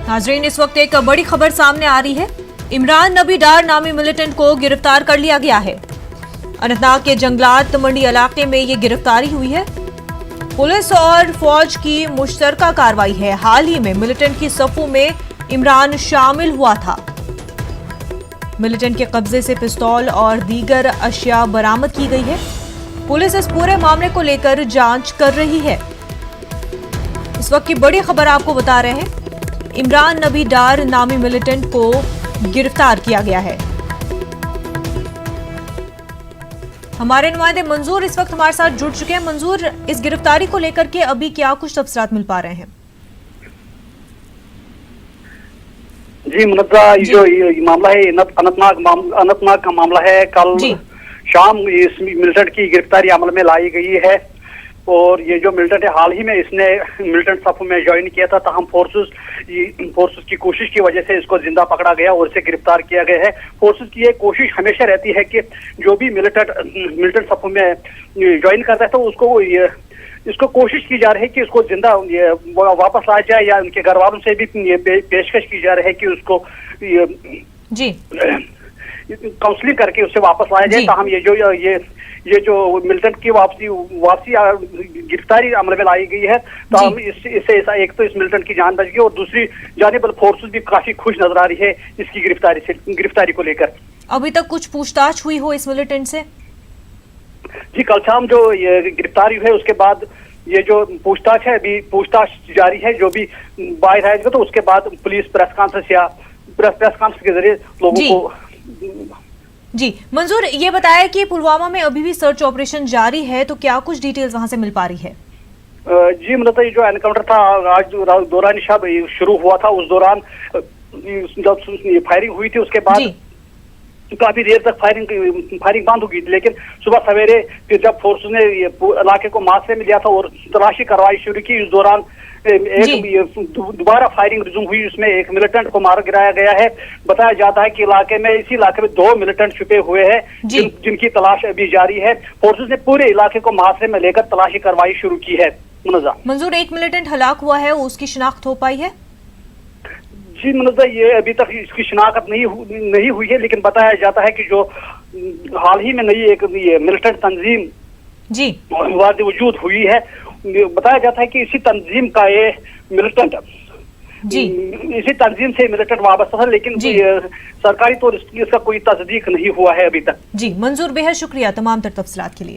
नाजरीन, इस वक्त एक बड़ी खबर सामने आ रही है। इमरान नबी डार नामी मिलिटेंट को गिरफ्तार कर लिया गया है। अनंतनाग के जंगलात मंडी इलाके में ये गिरफ्तारी हुई है। पुलिस और फौज की मुश्तरका कार्रवाई है। हाल ही में मिलिटेंट की सफों में इमरान शामिल हुआ था। मिलिटेंट के कब्जे से पिस्तौल और दीगर अशिया बरामद की गई है। पुलिस इस पूरे मामले को लेकर जांच कर रही है। इस वक्त की बड़ी खबर आपको बता रहे हैं, इमरान नबी डार नामी मिलिटेंट को गिरफ्तार किया गया है। हमारे नुमाइंदे मंजूर इस वक्त हमारे साथ जुड़ चुके हैं। मंजूर, इस गिरफ्तारी को लेकर के अभी क्या कुछ तफसीलात मिल पा रहे हैं? जी मुनज़्ज़ा, ये मामला है अनंतनाग का मामला है। कल शाम इस मिलिटेंट की गिरफ्तारी अमल में लाई गई है और ये जो मिलिटेंट है, हाल ही में इसने मिलिटेंट सफ में ज्वाइन किया था। ताहम फोर्सेस की कोशिश की वजह से इसको जिंदा पकड़ा गया और इसे गिरफ्तार किया गया है। फोर्सेस की ये कोशिश हमेशा रहती है कि जो भी मिलिटेंट सफ में ज्वाइन करता है तो उसको इसको कोशिश की जा रही है कि उसको जिंदा वापस लाया जाए, या उनके घर वालों से भी पेशकश की जा रही है कि उसको काउंसलिंग करके उससे वापस लाया जाए। ताहम ये जो मिलिटेंट की वापसी गिरफ्तारी अमल में लाई गई है, तो हम इससे एक तो इस मिलिटेंट की जान बच गई और दूसरी जानिब फोर्सेस भी काफी खुश नजर आ रही है इसकी गिरफ्तारी को लेकर। अभी तक कुछ पूछताछ हुई हो इस मिलिटेंट से? जी, कल शाम जो ये गिरफ्तारी है उसके बाद ये जो पूछताछ है, अभी पूछताछ जारी है। जो भी बाहर आएगा तो उसके बाद पुलिस प्रेस कॉन्फ्रेंस के जरिए लोगों को जी। मंजूर, ये बताया कि पुलवामा में अभी भी सर्च ऑपरेशन जारी है, तो क्या कुछ डिटेल्स वहां से मिल पा रही है? जी मतलब ये जो एनकाउंटर था आज दौरान शब शुरू हुआ था, उस दौरान जब फायरिंग हुई थी उसके बाद काफी देर तक फायरिंग बंद हो गई थी। लेकिन सुबह सवेरे फिर जब फोर्स ने इलाके को मास्टर में लिया था और तलाशी कार्रवाई शुरू की, इस दौरान एक दोबारा फायरिंग रिज्यूम हुई। उसमें एक मिलिटेंट को मार गिराया गया है। बताया जाता है कि इसी इलाके में 2 मिलिटेंट छुपे हुए हैं जिनकी तलाश अभी जारी है। फोर्सेस ने पूरे इलाके को मुहासरे में लेकर तलाशी कार्रवाई शुरू की है। मंजूर, एक मिलिटेंट हलाक हुआ है, उसकी शिनाख्त हो पाई है? जी मुनज़्ज़ा, ये अभी तक इसकी शिनाख्त नहीं हुई है, लेकिन बताया जाता है कि जो हाल ही में नई एक मिलिटेंट तंजीम वाद वजूद हुई है, बताया जाता है कि इसी तंजीम का ये मिलिटेंट इसी तंजीम से मिलिटेंट वाबस्ता था, लेकिन सरकारी तौर इसका कोई तस्दीक नहीं हुआ है अभी तक। जी मंजूर, बेहद शुक्रिया तमाम तर तफसीलात के लिए।